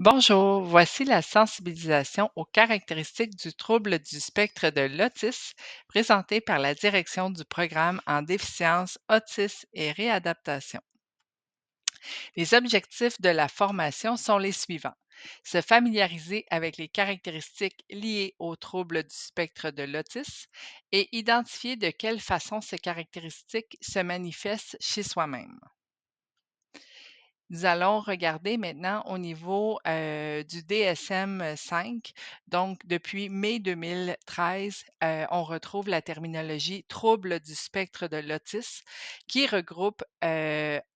Bonjour, voici la sensibilisation aux caractéristiques du trouble du spectre de l'autisme présentée par la direction du programme en déficience, autisme et réadaptation. Les objectifs de la formation sont les suivants. Se familiariser avec les caractéristiques liées au trouble du spectre de l'autisme et identifier de quelle façon ces caractéristiques se manifestent chez soi-même. Nous allons regarder maintenant au niveau, du DSM-5. Donc depuis mai 2013, on retrouve la terminologie «trouble du spectre de l'autisme» qui regroupe,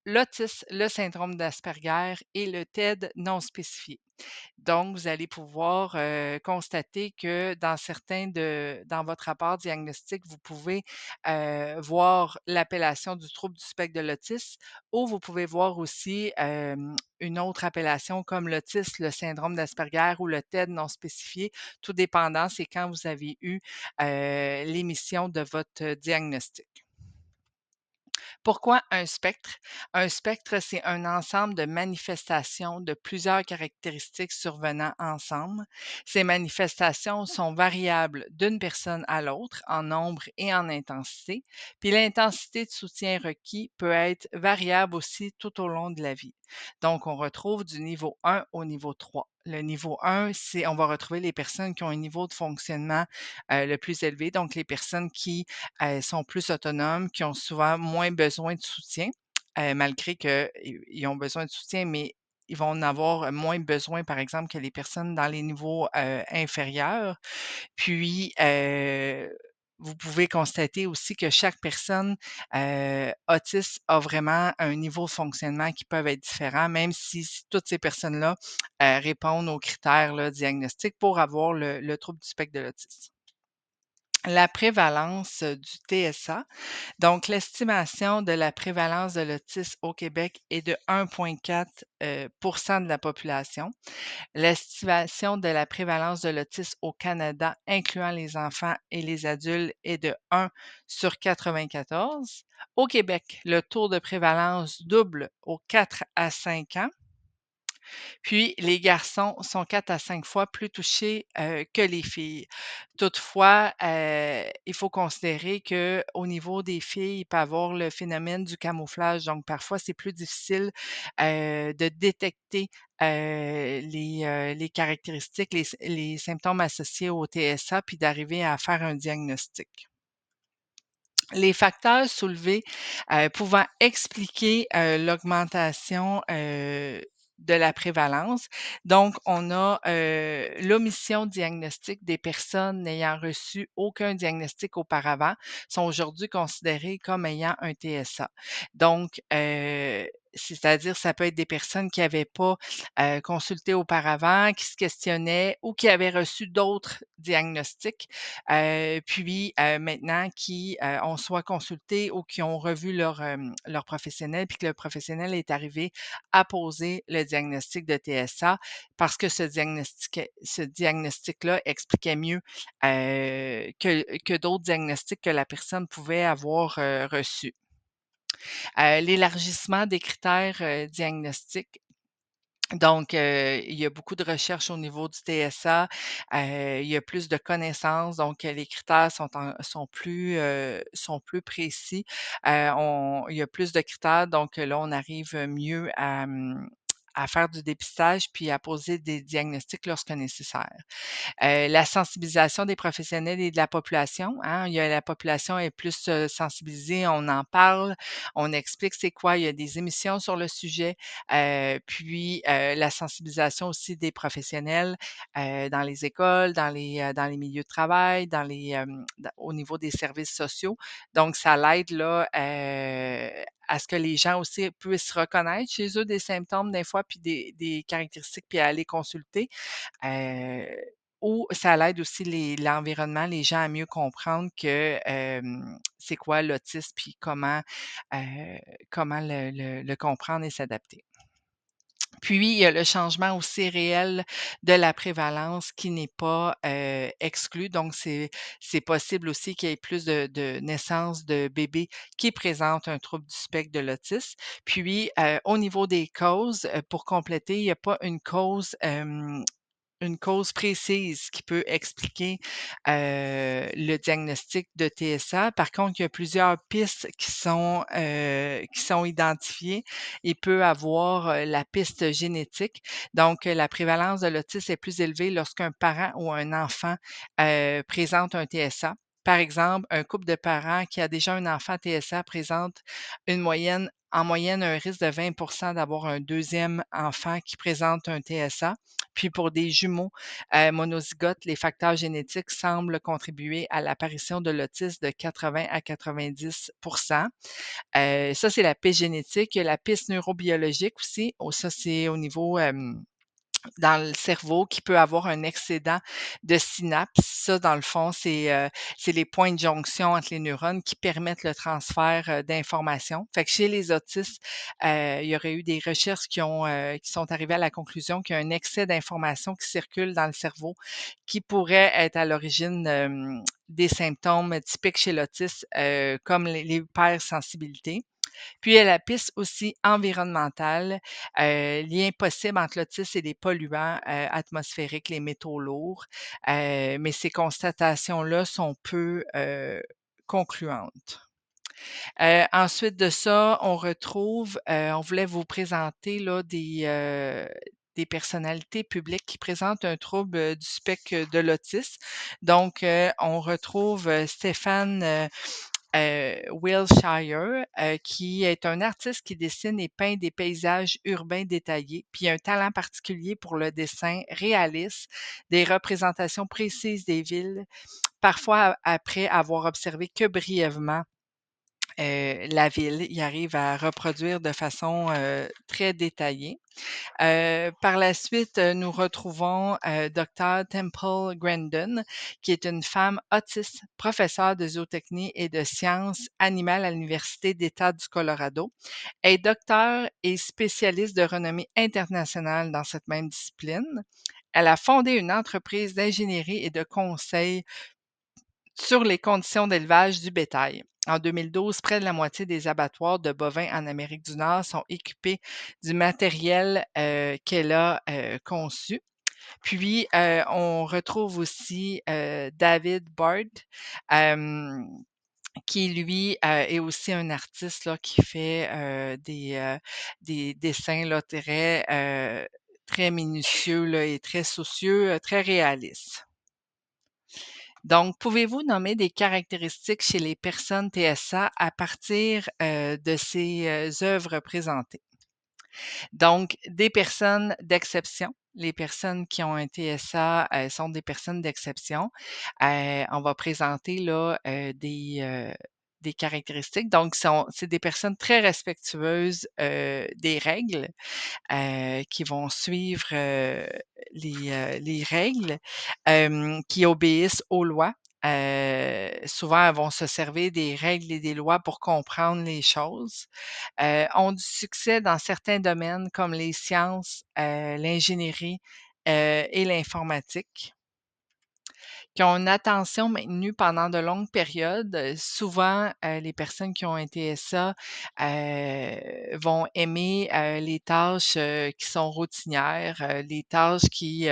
l'autisme, le syndrome d'Asperger et le TED non spécifié. Donc, vous allez pouvoir, constater que dans votre rapport diagnostique, vous pouvez, voir l'appellation du trouble du spectre de l'autisme ou vous pouvez voir aussi, une autre appellation comme l'autisme, le syndrome d'Asperger ou le TED non spécifié, tout dépendant, c'est quand vous avez eu, l'émission de votre diagnostic. Pourquoi un spectre? Un spectre, c'est un ensemble de manifestations de plusieurs caractéristiques survenant ensemble. Ces manifestations sont variables d'une personne à l'autre en nombre et en intensité, puis l'intensité de soutien requis peut être variable aussi tout au long de la vie. Donc, on retrouve du niveau 1 au niveau 3. Le niveau 1, c'est on va retrouver les personnes qui ont un niveau de fonctionnement le plus élevé, donc les personnes qui sont plus autonomes, qui ont souvent moins besoin de soutien, malgré qu'ils ont besoin de soutien, mais ils vont en avoir moins besoin, par exemple, que les personnes dans les niveaux, inférieurs. Puis, vous pouvez constater aussi que chaque personne, autiste a vraiment un niveau de fonctionnement qui peuvent être différents, même si toutes ces personnes-là, répondent aux critères, là, diagnostiques pour avoir le trouble du spectre de l'autisme. La prévalence, du TSA. Donc, l'estimation de la prévalence de l'autisme au Québec est de 1,4 de la population. L'estimation de la prévalence de l'autisme au Canada, incluant les enfants et les adultes, est de 1 sur 94. Au Québec, le taux de prévalence double aux 4 à 5 ans. Puis, les garçons sont 4 à 5 fois plus touchés, que les filles. Toutefois, il faut considérer qu'au niveau des filles, il peut y avoir le phénomène du camouflage. Donc parfois, c'est plus difficile, de détecter, les caractéristiques, les symptômes associés au TSA, puis d'arriver à faire un diagnostic. Les facteurs soulevés, pouvant expliquer, l'augmentation, de la prévalence. Donc, on a, l'omission diagnostique des personnes n'ayant reçu aucun diagnostic auparavant sont aujourd'hui considérées comme ayant un TSA. Donc, c'est-à-dire, ça peut être des personnes qui n'avaient pas, consulté auparavant, qui se questionnaient ou qui avaient reçu d'autres diagnostics puis maintenant qui, ont soit consulté ou qui ont revu leur professionnel, puis que le professionnel est arrivé à poser le diagnostic de TSA parce que ce diagnostic-là expliquait mieux, que d'autres diagnostics que la personne pouvait avoir, reçus. L'élargissement des critères, diagnostiques. Donc, il y a beaucoup de recherches au niveau du TSA, il y a plus de connaissances, donc les critères sont plus précis. Il y a plus de critères, donc là, on arrive mieux à faire du dépistage puis à poser des diagnostics lorsque nécessaire. La sensibilisation des professionnels et de la population, hein. La population est plus, sensibilisée, on en parle, on explique c'est quoi, il y a des émissions sur le sujet, puis, la sensibilisation aussi des professionnels, dans les écoles, dans les milieux de travail, au niveau des services sociaux. Donc ça l'aide là, à ce que les gens aussi puissent reconnaître chez eux des symptômes des fois, puis des caractéristiques, puis à aller consulter. Heu, ou ça l'aide aussi l'environnement, les gens à mieux comprendre que, c'est quoi l'autisme, puis heu, comment le comprendre et s'adapter. Puis, il y a le changement aussi réel de la prévalence qui n'est pas, exclu. Donc c'est possible aussi qu'il y ait plus de naissances de bébés qui présentent un trouble du spectre de l'autisme. Puis, au niveau des causes, pour compléter, il y a pas une cause précise qui peut expliquer, le diagnostic de TSA. Par contre, il y a plusieurs pistes qui sont identifiées. Il peut avoir, la piste génétique. Donc, la prévalence de l'autisme est plus élevée lorsqu'un parent ou un enfant, présente un TSA. Par exemple, un couple de parents qui a déjà un enfant TSA présente en moyenne un risque de 20 d'avoir un deuxième enfant qui présente un TSA. Puis pour des jumeaux, monozygotes, les facteurs génétiques semblent contribuer à l'apparition de l'autisme de 80 à 90. Ça, c'est la piste génétique. Il y a la piste neurobiologique aussi. Ça, c'est au niveau, dans le cerveau qui peut avoir un excédent de synapses. Ça, dans le fond, c'est les points de jonction entre les neurones qui permettent le transfert, d'informations. Fait que chez les autistes, il y aurait eu des recherches qui sont arrivées à la conclusion qu'il y a un excès d'informations qui circulent dans le cerveau qui pourrait être à l'origine, des symptômes typiques chez l'autiste, comme l'hypersensibilité. Puis il y a la piste aussi environnementale, lien possible entre l'autisme et les polluants, atmosphériques, les métaux lourds, mais ces constatations-là sont peu, concluantes. Ensuite de ça, on retrouve, on voulait vous présenter là des personnalités publiques qui présentent un trouble, du spectre de l'autisme. Donc, on retrouve, Stéphane, Wilshire, qui est un artiste qui dessine et peint des paysages urbains détaillés, puis il a un talent particulier pour le dessin réaliste, des représentations précises des villes, parfois après avoir observé que brièvement, la ville. Il arrive à reproduire de façon, très détaillée. Par la suite, nous retrouvons, Docteur Temple Grandin, qui est une femme autiste, professeure de zootechnie et de sciences animales à l'Université d'État du Colorado. Elle est docteure et spécialiste de renommée internationale dans cette même discipline. Elle a fondé une entreprise d'ingénierie et de conseil sur les conditions d'élevage du bétail. En 2012, près de la moitié des abattoirs de bovins en Amérique du Nord sont équipés du matériel, qu'elle a, conçu. Puis, on retrouve aussi, David Bard, hem, qui lui, est aussi un artiste là qui fait, des dessins là très minutieux là et très soucieux, très réalistes. Donc, pouvez-vous nommer des caractéristiques chez les personnes TSA à partir, de ces, œuvres présentées? Donc, des personnes d'exception. Les personnes qui ont un TSA, sont des personnes d'exception. On va présenter là, des caractéristiques. Donc, c'est des personnes très respectueuses, des règles, qui vont suivre, les règles, qui obéissent aux lois. Souvent, elles vont se servir des règles et des lois pour comprendre les choses. Ont du succès dans certains domaines comme les sciences, l'ingénierie, et l'informatique, qui ont une attention maintenue pendant de longues périodes. Souvent, les personnes qui ont un TSA, vont aimer, les tâches, qui sont routinières, les tâches qui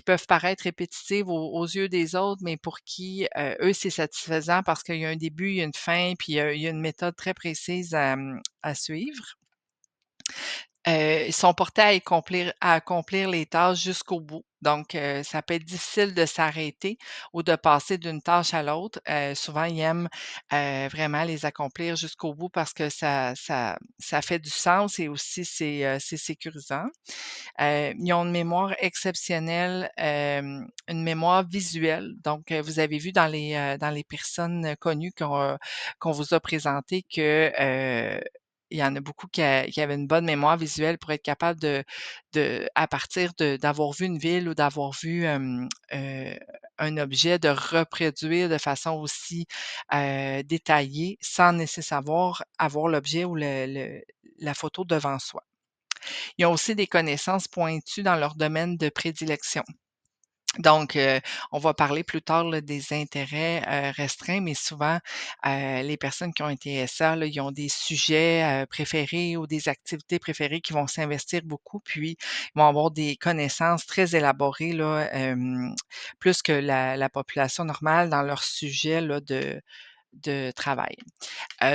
peuvent paraître répétitives aux yeux des autres, mais pour qui, eux, c'est satisfaisant parce qu'il y a un début, il y a une fin, puis il y a une méthode très précise à suivre. Ils sont portés à accomplir les tâches jusqu'au bout. Donc, ça peut être difficile de s'arrêter ou de passer d'une tâche à l'autre. Souvent, ils aiment, vraiment les accomplir jusqu'au bout parce que ça fait du sens et aussi c'est sécurisant. Ils ont une mémoire exceptionnelle, une mémoire visuelle. Donc, vous avez vu dans les personnes connues qu'on vous a présentées que, il y en a beaucoup qui avaient une bonne mémoire visuelle pour être capable à partir d'avoir vu une ville ou d'avoir vu, un objet, de reproduire de façon aussi, détaillée sans nécessairement avoir l'objet ou la photo devant soi. Ils ont aussi des connaissances pointues dans leur domaine de prédilection. Donc, on va parler plus tard là, des intérêts restreints, mais souvent, les personnes qui ont un TSA, là, ils ont des sujets préférés ou des activités préférées qui vont s'investir beaucoup, puis ils vont avoir des connaissances très élaborées, là, plus que la population normale dans leur sujet là, de travail.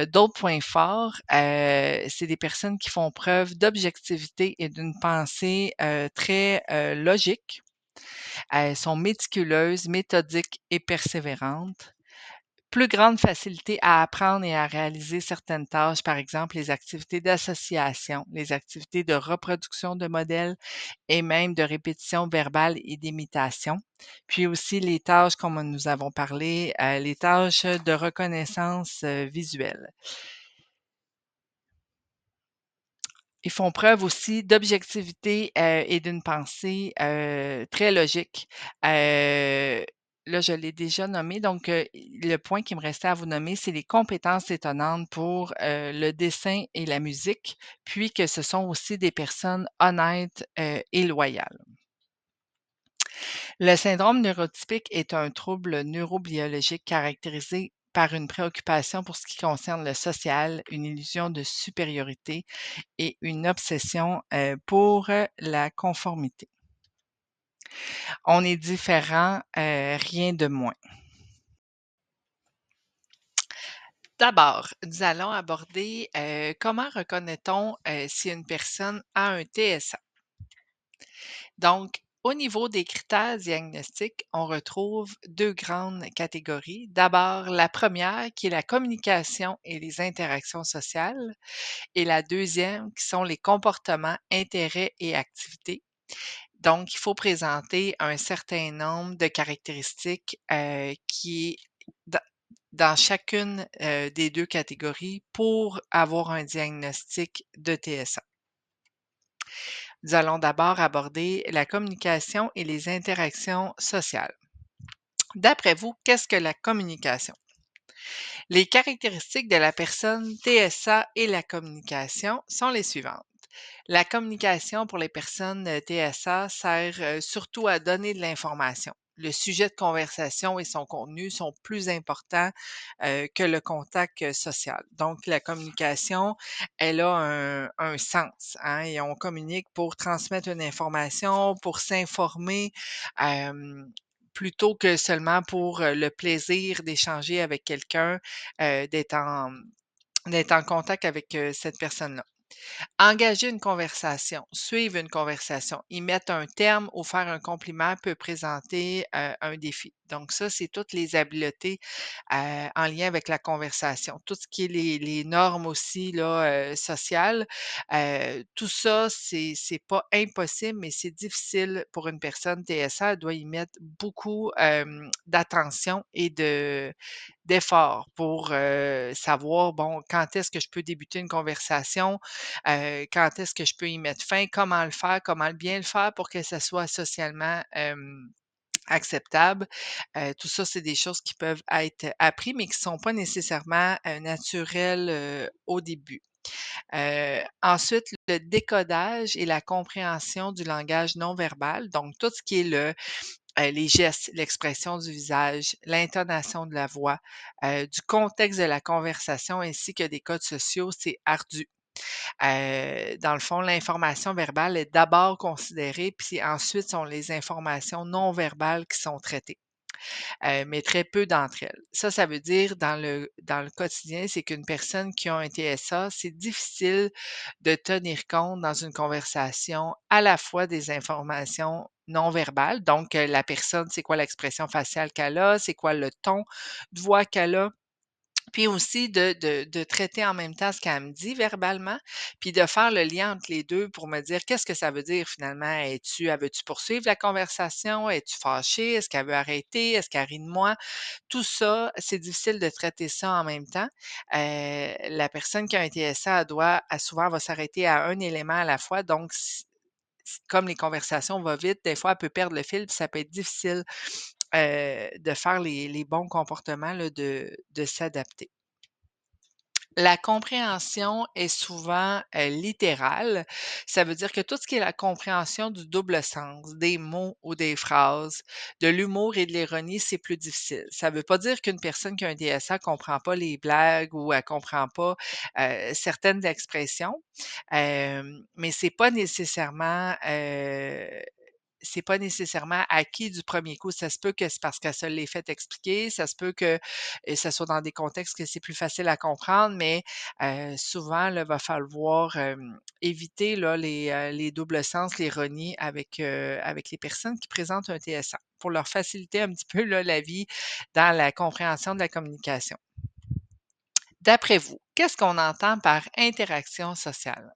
D'autres points forts, c'est des personnes qui font preuve d'objectivité et d'une pensée très logique. Elles sont méticuleuses, méthodiques et persévérantes. Plus grande facilité à apprendre et à réaliser certaines tâches, par exemple les activités d'association, les activités de reproduction de modèles et même de répétition verbale et d'imitation. Puis aussi les tâches, comme nous avons parlé, les tâches de reconnaissance visuelle. Ils font preuve aussi d'objectivité, et d'une pensée, très logique. Là, je l'ai déjà nommé, donc le point qui me restait à vous nommer, c'est les compétences étonnantes pour, le dessin et la musique, puis que ce sont aussi des personnes honnêtes, et loyales. Le syndrome neurotypique est un trouble neurobiologique caractérisé par une préoccupation pour ce qui concerne le social, une illusion de supériorité et une obsession, pour, la conformité. On est différent, rien de moins. D'abord, nous allons aborder, comment reconnaît-on, si une personne a un TSA? Donc, au niveau des critères diagnostiques, on retrouve 2 grandes catégories. D'abord, la première qui est la communication et les interactions sociales et la deuxième qui sont les comportements, intérêts et activités. Donc, il faut présenter un certain nombre de caractéristiques, qui est dans dans chacune, des 2 catégories pour avoir un diagnostic de TSA. Nous allons d'abord aborder la communication et les interactions sociales. D'après vous, qu'est-ce que la communication? Les caractéristiques de la personne TSA et la communication sont les suivantes. La communication pour les personnes TSA sert surtout à donner de l'information. Le sujet de conversation et son contenu sont plus importants que le contact social. Donc, la communication, elle a un sens, hein, et on communique pour transmettre une information, pour s'informer, euh, plutôt que seulement pour le plaisir d'échanger avec quelqu'un, d'être en contact avec cette personne-là. Engager une conversation, suivre une conversation, y mettre un terme ou faire un compliment peut présenter un défi. Donc ça, c'est toutes les habiletés en lien avec la conversation. Tout ce qui est les normes aussi là, sociales, tout ça, c'est pas impossible, mais c'est difficile pour une personne TSA. Elle doit y mettre beaucoup d'attention et d'effort pour savoir, bon, quand est-ce que je peux débuter une conversation, quand est-ce que je peux y mettre fin, comment le faire, comment bien le faire pour que ça soit socialement, acceptable. Tout ça, c'est des choses qui peuvent être appris, mais qui ne sont pas nécessairement, naturelles, au début. Ensuite, le décodage et la compréhension du langage non verbal, donc tout ce qui est les gestes, l'expression du visage, l'intonation de la voix, du contexte de la conversation ainsi que des codes sociaux, c'est ardu. Dans le fond, l'information verbale est d'abord considérée, puis ensuite sont les informations non verbales qui sont traitées, mais très peu d'entre elles. Ça veut dire dans le quotidien, c'est qu'une personne qui a un TSA, c'est difficile de tenir compte dans une conversation à la fois des informations non verbales, donc la personne, c'est quoi l'expression faciale qu'elle a, c'est quoi le ton de voix qu'elle a, puis aussi de traiter en même temps ce qu'elle me dit verbalement, puis de faire le lien entre les 2 pour me dire: «Qu'est-ce que ça veut dire finalement? Elle veut-tu poursuivre la conversation? Es-tu fâchée? Est-ce qu'elle veut arrêter? Est-ce qu'elle rit de moi?» Tout ça, c'est difficile de traiter ça en même temps. La personne qui a un TSA, elle souvent va s'arrêter à un élément à la fois, donc comme les conversations vont vite, des fois, elle peut perdre le fil, puis ça peut être difficile, de faire les bons comportements là, de s'adapter. La compréhension est souvent, littérale. Ça veut dire que tout ce qui est la compréhension du double sens, des mots ou des phrases, de l'humour et de l'ironie, c'est plus difficile. Ça veut pas dire qu'une personne qui a un DSA comprend pas les blagues ou elle comprend pas, certaines expressions, mais c'est pas nécessairement acquis du premier coup. Ça se peut que c'est parce qu'elle se l'ait fait expliquer, ça se peut que, ça soit dans des contextes que c'est plus facile à comprendre, mais souvent, là, va falloir, éviter là les doubles sens, l'ironie avec les personnes qui présentent un TSA pour leur faciliter un petit peu là la vie dans la compréhension de la communication. D'après vous, qu'est-ce qu'on entend par interaction sociale?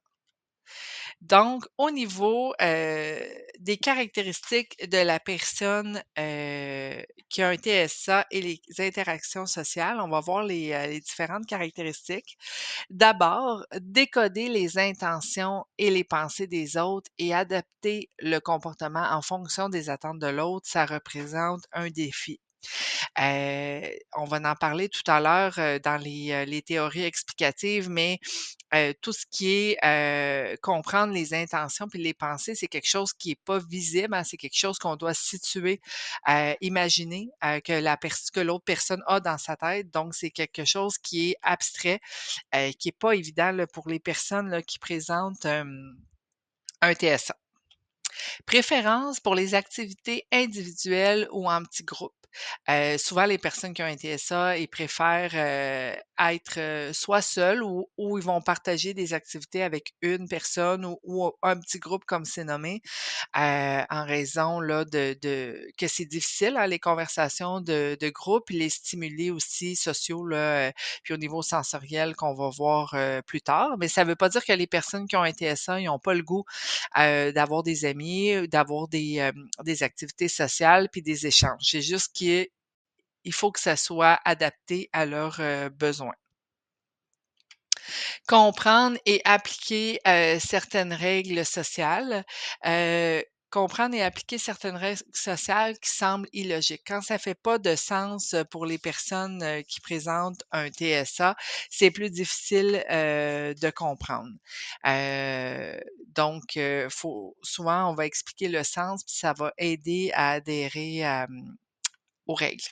Donc, au niveau, des caractéristiques de la personne, qui a un TSA et les interactions sociales, on va voir les différentes caractéristiques. D'abord, décoder les intentions et les pensées des autres et adapter le comportement en fonction des attentes de l'autre, ça représente un défi. On va en parler tout à l'heure, dans les théories explicatives, mais tout ce qui est, comprendre les intentions puis les pensées, c'est quelque chose qui est pas visible, hein, c'est quelque chose qu'on doit situer, imaginer, que l'autre personne a dans sa tête. Donc c'est quelque chose qui est abstrait, qui est pas évident, là, pour les personnes, là, qui présentent, un TSA. Préférence pour les activités individuelles ou en petits groupes. Souvent, les personnes qui ont un TSA, ils préfèrent, être, soit seuls ou ils vont partager des activités avec une personne ou un petit groupe comme c'est nommé, en raison là de que c'est difficile, hein, les conversations de groupe, puis les stimuli aussi sociaux là, puis au niveau sensoriel qu'on va voir, plus tard. Mais ça ne veut pas dire que les personnes qui ont un TSA, ils ont pas le goût, d'avoir des amis, d'avoir des activités sociales puis des échanges. C'est juste qu'il faut que ça soit adapté à leurs, besoins. Comprendre et appliquer, certaines règles sociales, comprendre et appliquer certaines règles sociales qui semblent illogiques. Quand ça fait pas de sens, pour les personnes, qui présentent un TSA, c'est plus difficile, de comprendre. Donc, faut souvent, on va expliquer le sens, puis ça va aider à adhérer aux règles.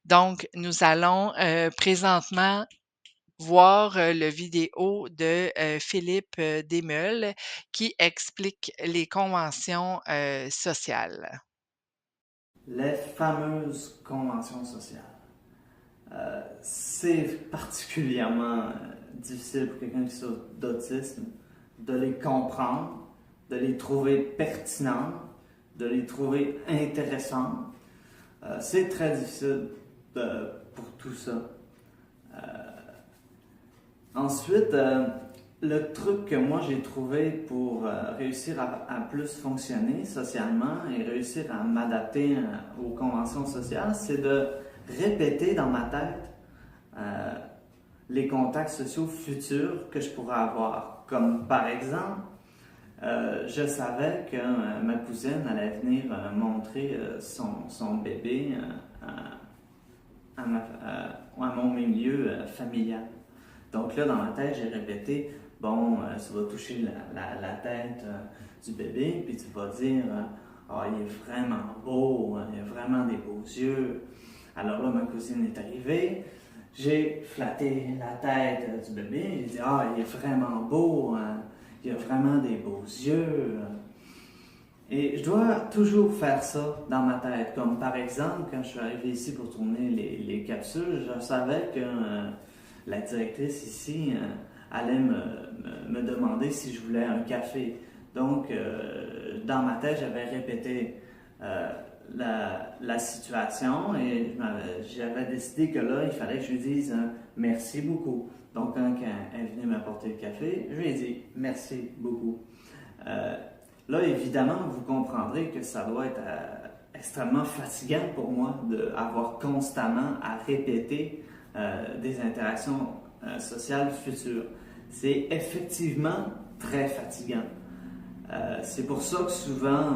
Donc, nous allons, présentement voir, le vidéo de, Philippe, Desmeules qui explique les conventions, sociales. Les fameuses conventions sociales. C'est particulièrement difficile pour quelqu'un qui souffre d'autisme de les comprendre, de les trouver pertinentes, de les trouver intéressantes. C'est très difficile pour tout ça. Ensuite, le truc que moi j'ai trouvé pour réussir à plus fonctionner socialement et réussir à m'adapter aux conventions sociales, c'est de répéter dans ma tête euh, les contacts sociaux futurs que je pourrais avoir. Comme par exemple, je savais que ma cousine allait venir montrer son bébé à mon milieu familial. Donc là, dans ma tête, j'ai répété, bon, tu vas toucher la tête du bébé, puis tu vas dire, ah, il est vraiment beau, il a vraiment des beaux yeux. Alors là, ma cousine est arrivée, j'ai flatté la tête du bébé, j'ai dit, ah, il est vraiment beau, il a vraiment des beaux yeux. Et je dois toujours faire ça dans ma tête. Comme par exemple, quand je suis arrivé ici pour tourner les capsules, je savais que la directrice ici allait me demander si je voulais un café. Donc, dans ma tête, j'avais répété la situation et j'avais décidé que là, il fallait que je lui dise merci beaucoup. Donc, quand elle venait m'apporter le café, je lui ai dit merci beaucoup. Là, évidemment, vous comprendrez que ça doit être extrêmement fatigant pour moi d'avoir constamment à répéter des interactions sociales futures. C'est effectivement très fatigant. C'est pour ça que souvent,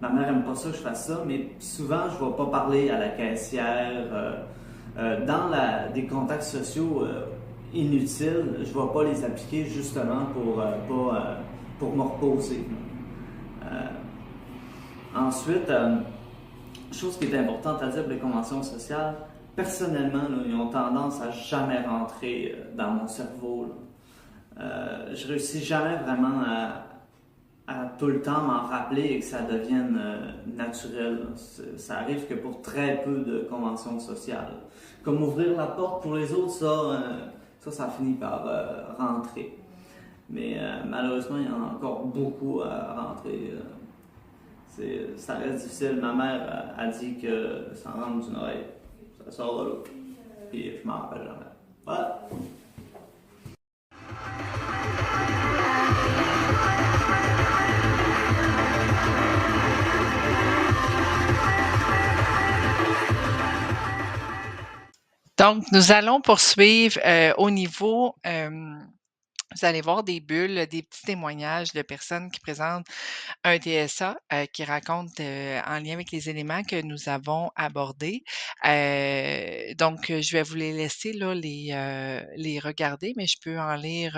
ma mère n'aime pas ça que je fasse ça, mais souvent, je ne vais pas parler à la caissière. Dans des contacts sociaux, inutiles, je ne vais pas les appliquer justement pour me reposer. Euh, Ensuite, chose qui est importante à dire pour les conventions sociales, personnellement, là, ils ont tendance à jamais rentrer dans mon cerveau. Là. Je réussis jamais vraiment à tout le temps m'en rappeler et que ça devienne naturel. Ça arrive que pour très peu de conventions sociales. Comme ouvrir la porte pour les autres, ça finit par rentrer. Mais malheureusement, il y en a encore beaucoup à rentrer. Ça reste difficile. Ma mère a dit que ça rentre d'une oreille, ça sort de l'autre. Puis je m'en rappelle jamais. Voilà. Donc, nous allons poursuivre au niveau, vous allez voir des bulles, des petits témoignages de personnes qui présentent un TSA qui raconte en lien avec les éléments que nous avons abordés. Donc, je vais vous les laisser là, les regarder, mais je peux en lire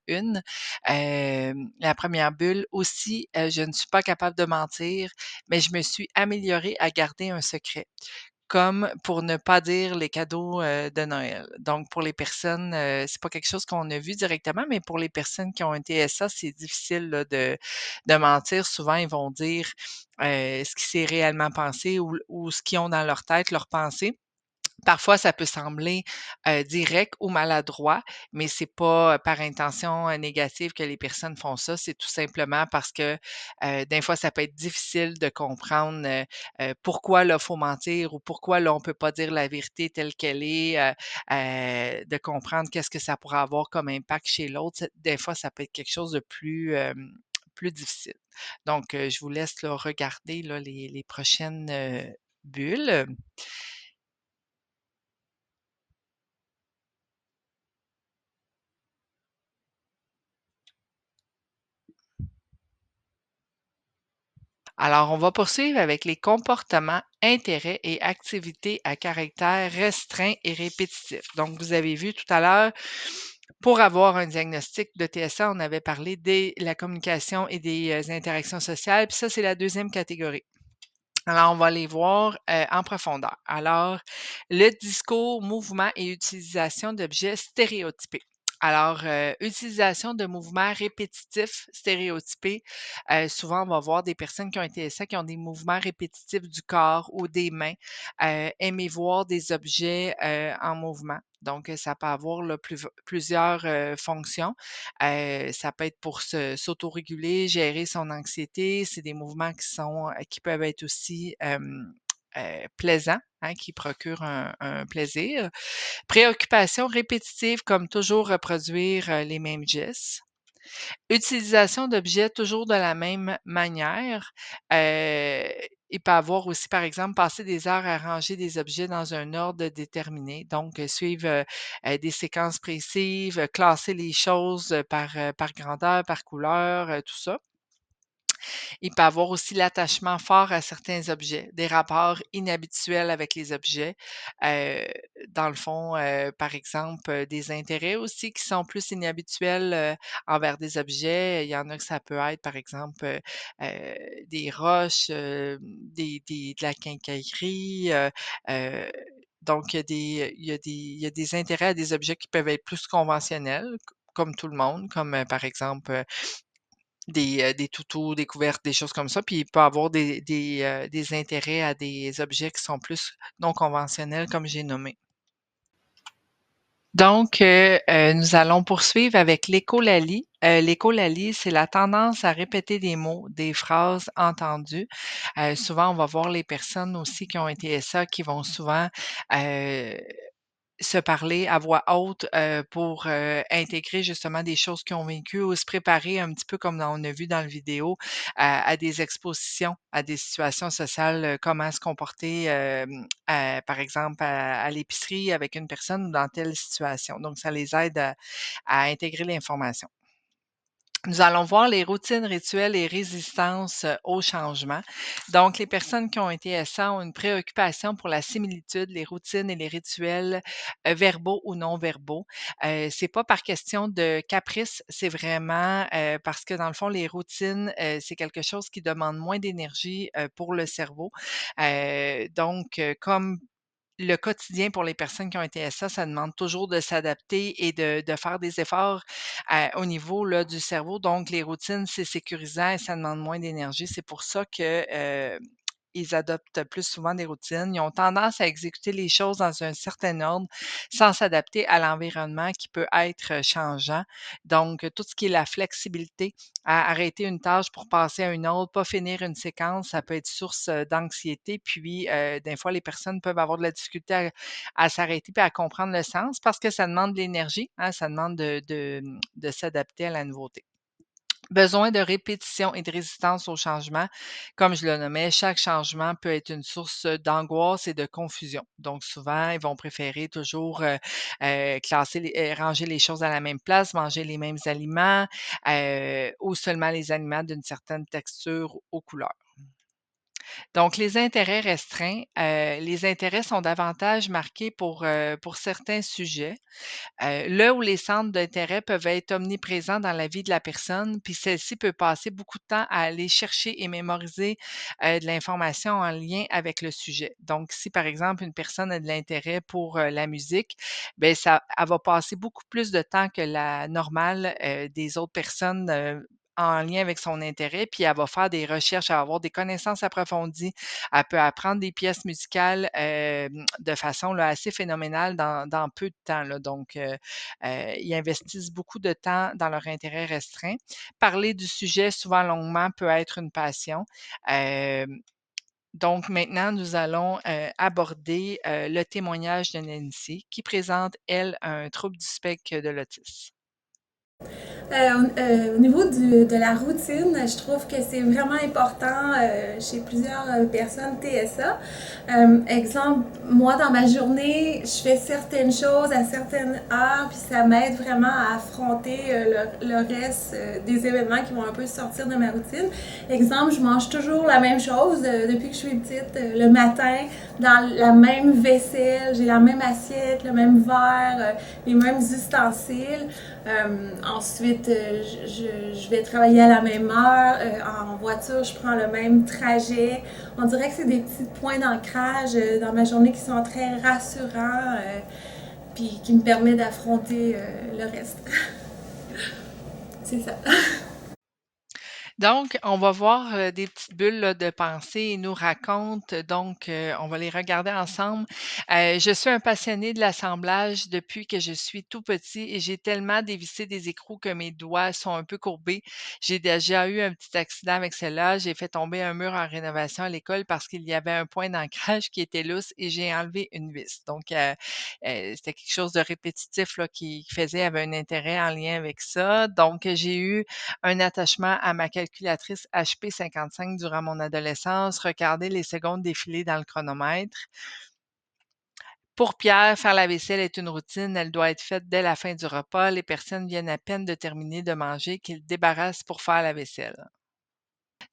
une. La première bulle aussi, je ne suis pas capable de mentir, mais je me suis améliorée à garder un secret comme pour ne pas dire les cadeaux, de Noël. Donc pour les personnes, c'est pas quelque chose qu'on a vu directement, mais pour les personnes qui ont un TSA, c'est difficile là de mentir. Souvent, ils vont dire, ce qui s'est réellement passé ou ce qu'ils ont dans leur tête, leurs pensées. Parfois, ça peut sembler, direct ou maladroit, mais c'est pas, par intention, négative que les personnes font ça. C'est tout simplement parce que, des fois, ça peut être difficile de comprendre, pourquoi là, faut mentir ou pourquoi là, on peut pas dire la vérité telle qu'elle est, de comprendre qu'est-ce que ça pourrait avoir comme impact chez l'autre. Des fois, ça peut être quelque chose de plus, plus difficile. Donc, je vous laisse là, regarder là, les prochaines, bulles. Alors, on va poursuivre avec les comportements, intérêts et activités à caractère restreint et répétitif. Donc, vous avez vu tout à l'heure, pour avoir un diagnostic de TSA, on avait parlé de la communication et des interactions sociales. Puis ça, c'est la deuxième catégorie. Alors, on va les voir en profondeur. Alors, le discours, mouvement et utilisation d'objets stéréotypés. Alors, utilisation de mouvements répétitifs stéréotypés. Souvent, on va voir des personnes qui ont été TSA qui ont des mouvements répétitifs du corps ou des mains. Aimer voir des objets en mouvement. Donc, ça peut avoir là, plusieurs fonctions. Ça peut être pour s'autoréguler, gérer son anxiété. C'est des mouvements qui peuvent être aussi plaisants, hein, qui procurent un plaisir. Préoccupation répétitive, comme toujours reproduire les mêmes gestes. Utilisation d'objets toujours de la même manière. Heu, il peut avoir aussi, par exemple, passer des heures à ranger des objets dans un ordre déterminé, donc suivre, des séquences précises, classer les choses, par grandeur, par couleur, tout ça. Il peut avoir aussi l'attachement fort à certains objets, des rapports inhabituels avec les objets. Heu, dans le fond, par exemple, des intérêts aussi qui sont plus inhabituels, envers des objets. Il y en a que ça peut être, par exemple, des roches, des de la quincaillerie, heu, donc il y a des intérêts à des objets qui peuvent être plus conventionnels, comme tout le monde, comme, par exemple, des toutous, des couvertes, des choses comme ça, puis il peut avoir des intérêts à des objets qui sont plus non conventionnels comme j'ai nommé. Donc, nous allons poursuivre avec l'écholalie. L'écholalie, c'est la tendance à répéter des mots, des phrases entendues. Souvent, on va voir les personnes aussi qui ont un TSA qui vont souvent, heu se parler à voix haute, pour, intégrer justement des choses qu'ils ont vécues ou se préparer un petit peu comme on a vu dans la vidéo à des expositions, à des situations sociales, comment se comporter, par exemple à l'épicerie avec une personne ou dans telle situation. Donc ça les aide à intégrer l'information. Nous allons voir les routines, rituels et résistances au changement. Donc, les personnes qui ont été SA ont une préoccupation pour la similitude, les routines et les rituels verbaux ou non verbaux. C'est pas par question de caprice, c'est vraiment parce que dans le fond, les routines, c'est quelque chose qui demande moins d'énergie pour le cerveau. Comme le quotidien pour les personnes qui ont été SA, ça demande toujours de s'adapter et de faire des efforts, au niveau, là, du cerveau. Donc les routines, c'est sécurisant et ça demande moins d'énergie. C'est pour ça que, ils adoptent plus souvent des routines. Ils ont tendance à exécuter les choses dans un certain ordre sans s'adapter à l'environnement qui peut être, changeant. Donc, tout ce qui est la flexibilité, à arrêter une tâche pour passer à une autre, pas finir une séquence, ça peut être source, d'anxiété. Puis, des fois, les personnes peuvent avoir de la difficulté à s'arrêter puis à comprendre le sens parce que ça demande de l'énergie, hein, ça demande de s'adapter à la nouveauté. Besoin de répétition et de résistance au changement. Comme je le nommais, chaque changement peut être une source d'angoisse et de confusion. Donc souvent, ils vont préférer toujours, ranger les choses à la même place, manger les mêmes aliments, ou seulement les aliments d'une certaine texture ou couleur. Donc les intérêts restreints, les intérêts sont davantage marqués pour certains sujets. Là où les centres d'intérêt peuvent être omniprésents dans la vie de la personne, puis celle-ci peut passer beaucoup de temps à aller chercher et mémoriser, de l'information en lien avec le sujet. Donc si, par exemple, une personne a de l'intérêt pour, la musique, ben ça elle va passer beaucoup plus de temps que la normale, des autres personnes, en lien avec son intérêt, puis elle va faire des recherches, elle va avoir des connaissances approfondies. Elle peut apprendre des pièces musicales, de façon, là, assez phénoménale dans peu de temps, là. Donc, ils investissent beaucoup de temps dans leur intérêt restreint. Parler du sujet souvent longuement peut être une passion. Hem, donc maintenant, nous allons, aborder, le témoignage de Nancy qui présente, elle, un trouble du spectre de l'autisme. Au niveau de la routine, je trouve que c'est vraiment important chez plusieurs personnes TSA. Exemple, moi dans ma journée, je fais certaines choses à certaines heures, puis ça m'aide vraiment à affronter le reste des événements qui vont un peu sortir de ma routine. Exemple, je mange toujours la même chose depuis que je suis petite, le matin, dans la même vaisselle, j'ai la même assiette, le même verre, les mêmes ustensiles. Ensuite, je vais travailler à la même heure. En voiture, je prends le même trajet. On dirait que c'est des petits points d'ancrage dans ma journée qui sont très rassurants, puis qui me permettent d'affronter le reste. C'est ça. Donc, on va voir, des petites bulles, là, de pensée. Ils nous racontent, donc, on va les regarder ensemble. Je suis un passionné de l'assemblage depuis que je suis tout petit et j'ai tellement dévissé des écrous que mes doigts sont un peu courbés. J'ai déjà eu un petit accident avec celle-là. J'ai fait tomber un mur en rénovation à l'école parce qu'il y avait un point d'ancrage qui était lousse et j'ai enlevé une vis. Donc, c'était quelque chose de répétitif, là, qui faisait avait un intérêt en lien avec ça. Donc, j'ai eu un attachement à ma calculatrice HP 55 durant mon adolescence, regarder les secondes défiler dans le chronomètre. Pour Pierre, faire la vaisselle est une routine, elle doit être faite dès la fin du repas. Les personnes viennent à peine de terminer de manger qu'ils débarrassent pour faire la vaisselle.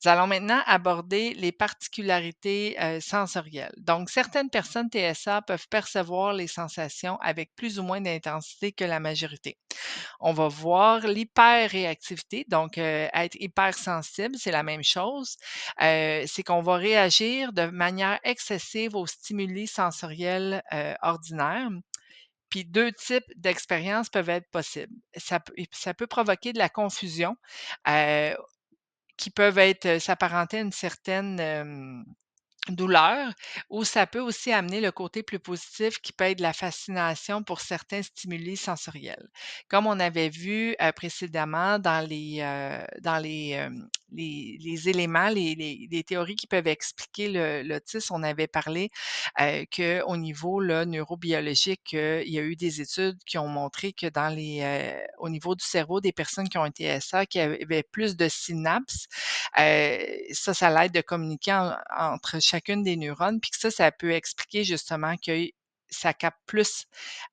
Nous allons maintenant aborder les particularités sensorielles. Donc, certaines personnes TSA peuvent percevoir les sensations avec plus ou moins d'intensité que la majorité. On va voir l'hyperréactivité, donc être hypersensible, c'est la même chose. C'est qu'on va réagir de manière excessive aux stimuli sensoriels, ordinaires. Puis 2 types d'expériences peuvent être possibles. Ça peut provoquer de la confusion, heu, qui peuvent être, s'apparenter à une certaine, douleur, ou ça peut aussi amener le côté plus positif qui peut être de la fascination pour certains stimuli sensoriels. Comme on avait vu, précédemment dans les éléments, les théories qui peuvent expliquer l'autisme, on avait parlé, qu'au niveau là, neurobiologique, il y a eu des études qui ont montré que au niveau du cerveau des personnes qui ont été SA, qui avaient plus de synapses, ça l'aide de communiquer entre chacune des neurones, puis que ça peut expliquer justement qu'il ça capte plus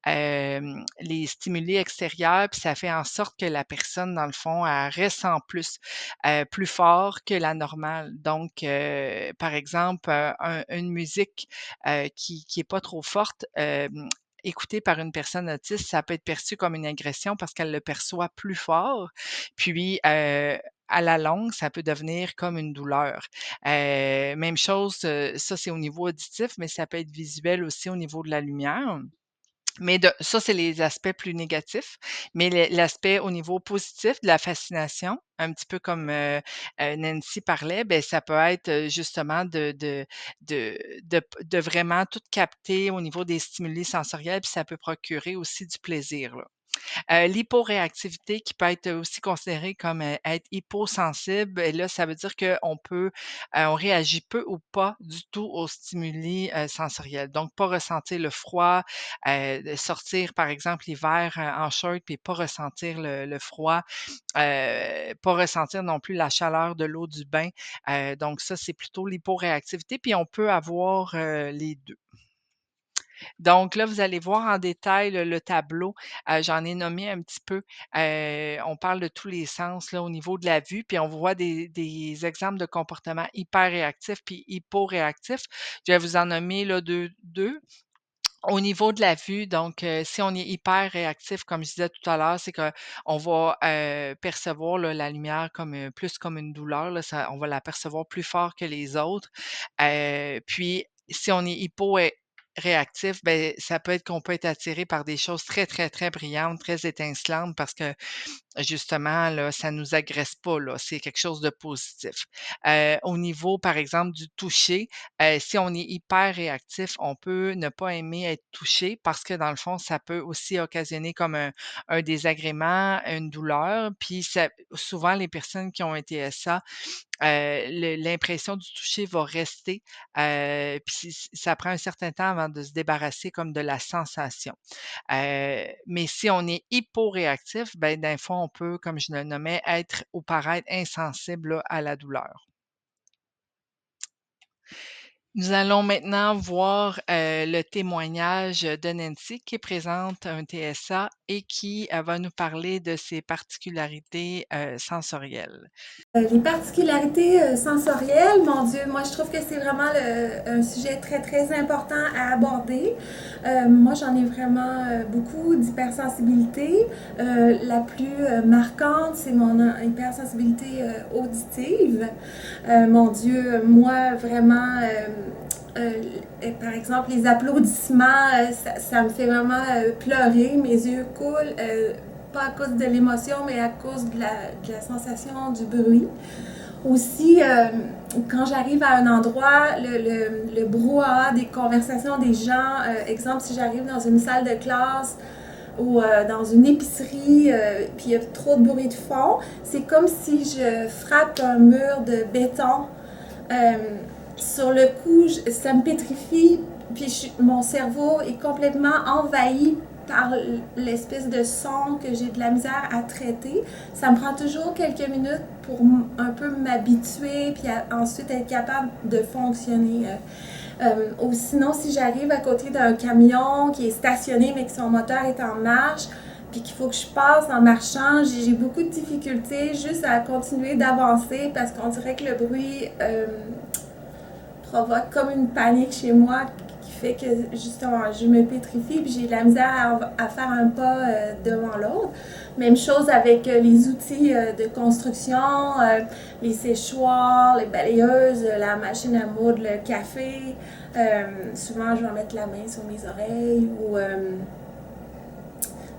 les stimuli extérieurs, puis ça fait en sorte que la personne, dans le fond, elle ressent plus fort que la normale. Donc, par exemple, une musique qui est pas trop forte, écoutée par une personne autiste, ça peut être perçu comme une agression parce qu'elle le perçoit plus fort. Puis, à la longue, ça peut devenir comme une douleur. Même chose, ça c'est au niveau auditif, mais ça peut être visuel aussi au niveau de la lumière. Mais ça, c'est les aspects plus négatifs. Mais l'aspect au niveau positif de la fascination, un petit peu comme Nancy parlait, ben ça peut être justement de vraiment tout capter au niveau des stimuli sensoriels, puis ça peut procurer aussi du plaisir, là. L'hyporéactivité qui peut être aussi considérée comme, être hyposensible et là, ça veut dire on réagit peu ou pas du tout aux stimuli, sensoriels. Donc pas ressentir le froid, de sortir par exemple l'hiver, en short puis pas ressentir le froid, pas ressentir non plus la chaleur de l'eau du bain. Donc ça, c'est plutôt l'hyporéactivité, puis on peut avoir, les 2. Donc là, vous allez voir en détail le tableau. J'en ai nommé un petit peu. On parle de tous les sens là, au niveau de la vue, puis on voit des exemples de comportements hyperréactifs puis hyporéactifs. Je vais vous en nommer là, deux. Au niveau de la vue, donc, si on est hyper réactif, comme je disais tout à l'heure, c'est qu'on va, percevoir là, la lumière comme, plus comme une douleur, là, on va la percevoir plus fort que les autres. Puis si on est réactif, ben ça peut être qu'on peut être attiré par des choses très, très, très brillantes, très étincelantes parce que justement, là, ça nous agresse pas, là, c'est quelque chose de positif. Au niveau, par exemple, du toucher, si on est hyper réactif, on peut ne pas aimer être touché parce que dans le fond, ça peut aussi occasionner comme un désagrément, une douleur. Puis souvent, les personnes qui ont un TSA, l'impression du toucher va rester, puis ça prend un certain temps avant de se débarrasser comme de la sensation. Mais si on est hyporéactif, ben, dans le fond, on peut, comme je le nommais, être ou paraître insensible là, à la douleur. Nous allons maintenant voir le témoignage de Nancy qui présente un TSA et qui va nous parler de ses particularités sensorielles. Les particularités sensorielles, mon Dieu, moi je trouve que c'est vraiment un sujet très très important à aborder. Moi j'en ai vraiment beaucoup d'hypersensibilité. La plus marquante, c'est mon hypersensibilité auditive. Mon Dieu, moi vraiment, par exemple, les applaudissements, ça me fait vraiment pleurer, mes yeux coulent. Pas à cause de l'émotion, mais à cause de la sensation du bruit. Aussi, quand j'arrive à un endroit, le brouhaha des conversations des gens, exemple, si j'arrive dans une salle de classe ou dans une épicerie, puis il y a trop de bruit de fond, c'est comme si je frappe un mur de béton. Sur le coup, ça me pétrifie, puis mon cerveau est complètement envahi par l'espèce de son que j'ai de la misère à traiter. Ça me prend toujours quelques minutes pour un peu m'habituer, puis ensuite être capable de fonctionner. Ou sinon, si j'arrive à côté d'un camion qui est stationné mais que son moteur est en marche, puis qu'il faut que je passe en marchant, j'ai beaucoup de difficultés juste à continuer d'avancer parce qu'on dirait que le bruit provoque comme une panique chez moi qui fait que justement je me pétrifie puis j'ai de la misère à faire un pas devant l'autre. Même chose avec les outils de construction, les séchoirs, les balayeuses, la machine à moudre, le café. Souvent je vais mettre la main sur mes oreilles ou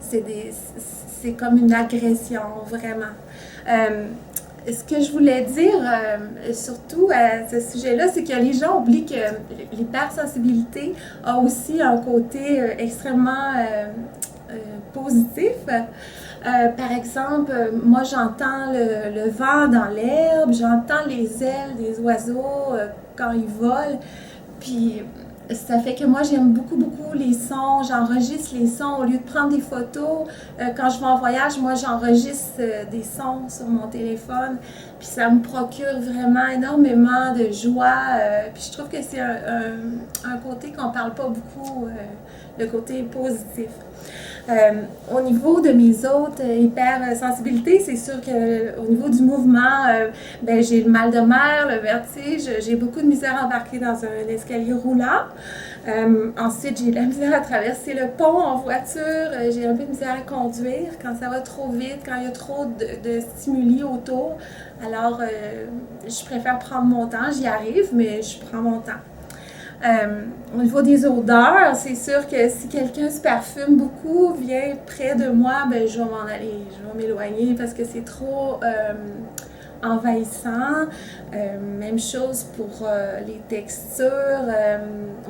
c'est comme une agression vraiment. Ce que je voulais dire, surtout à ce sujet-là, c'est que les gens oublient que l'hypersensibilité a aussi un côté extrêmement positif. Par exemple, moi j'entends le vent dans l'herbe, j'entends les ailes des oiseaux quand ils volent, puis Ça fait que moi, j'aime beaucoup, beaucoup les sons. J'enregistre les sons au lieu de prendre des photos. Quand je vais en voyage, moi, j'enregistre des sons sur mon téléphone. Puis ça me procure vraiment énormément de joie. Puis je trouve que c'est un côté qu'on parle pas beaucoup, le côté positif. Au niveau de mes autres hypersensibilités, c'est sûr que au niveau du mouvement, ben, j'ai le mal de mer, le vertige, j'ai beaucoup de misère à embarquer dans un escalier roulant. Ensuite, j'ai de la misère à traverser le pont en voiture, j'ai un peu de misère à conduire quand ça va trop vite, quand il y a trop de stimuli autour. Alors, je préfère prendre mon temps, j'y arrive, mais je prends mon temps. Au niveau des odeurs, c'est sûr que si quelqu'un se parfume beaucoup, vient près de moi, ben, je vais m'en aller, je vais m'éloigner parce que c'est trop envahissant. Même chose pour les textures.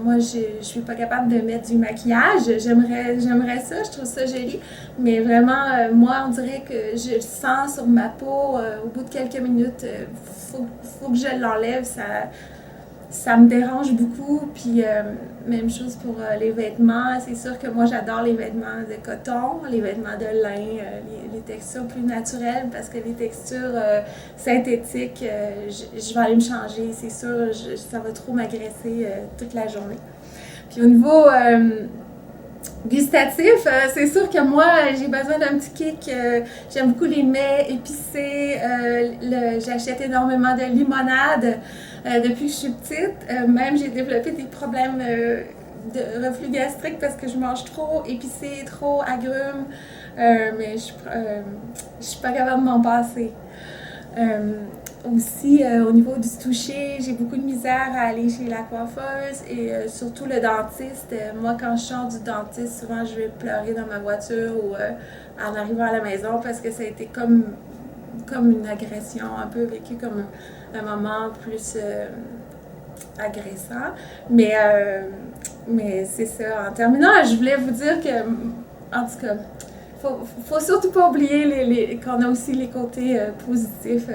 Moi, je suis pas capable de mettre du maquillage. J'aimerais ça, je trouve ça joli. Mais vraiment, moi, on dirait que je le sens sur ma peau. Au bout de quelques minutes, faut que je l'enlève. Ça me dérange beaucoup. Puis, même chose pour les vêtements. C'est sûr que moi, j'adore les vêtements de coton, les vêtements de lin, les textures plus naturelles parce que les textures synthétiques, je vais aller me changer. C'est sûr, ça va trop m'agresser toute la journée. Puis, au niveau gustatif, c'est sûr que moi, j'ai besoin d'un petit kick. J'aime beaucoup les mets épicés. J'achète énormément de limonade depuis que je suis petite. Même, j'ai développé des problèmes de reflux gastrique parce que je mange trop épicé, trop agrumes. Mais je suis pas capable de m'en passer. Euh, Aussi, au niveau du toucher, j'ai beaucoup de misère à aller chez la coiffeuse et surtout le dentiste. Moi, quand je sors du dentiste, souvent je vais pleurer dans ma voiture ou en arrivant à la maison parce que ça a été comme une agression, un peu vécu comme un moment plus agressant. Mais c'est ça. En terminant, je voulais vous dire que, en tout cas, faut surtout pas oublier qu'on a aussi les côtés positifs.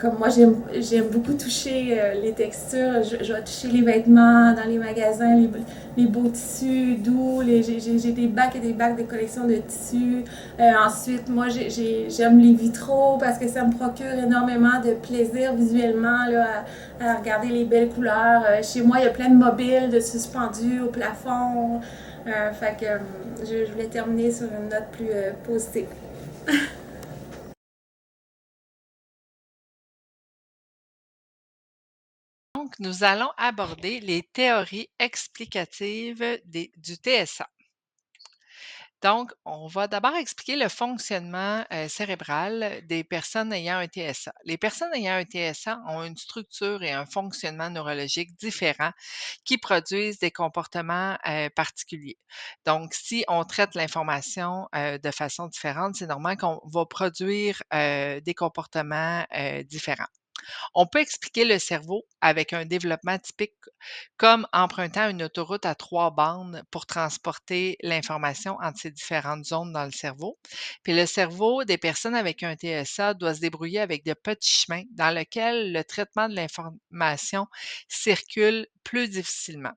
Comme moi, j'aime beaucoup toucher les textures. Je vais toucher les vêtements dans les magasins, les beaux tissus doux. J'ai des bacs et des bacs de collection de tissus. Ensuite, moi, j'aime les vitraux parce que ça me procure énormément de plaisir visuellement là, à regarder les belles couleurs. Chez moi, il y a plein de mobiles de suspendus au plafond. Fait que je voulais terminer sur une note plus positive. Donc, nous allons aborder les théories explicatives du TSA. Donc, on va d'abord expliquer le fonctionnement cérébral des personnes ayant un TSA. Les personnes ayant un TSA ont une structure et un fonctionnement neurologique différents qui produisent des comportements particuliers. Donc, si on traite l'information de façon différente, c'est normal qu'on va produire des comportements différents. On peut expliquer le cerveau avec un développement typique comme empruntant une autoroute à 3 bandes pour transporter l'information entre ces différentes zones dans le cerveau. Puis le cerveau des personnes avec un TSA doit se débrouiller avec de petits chemins dans lesquels le traitement de l'information circule plus difficilement.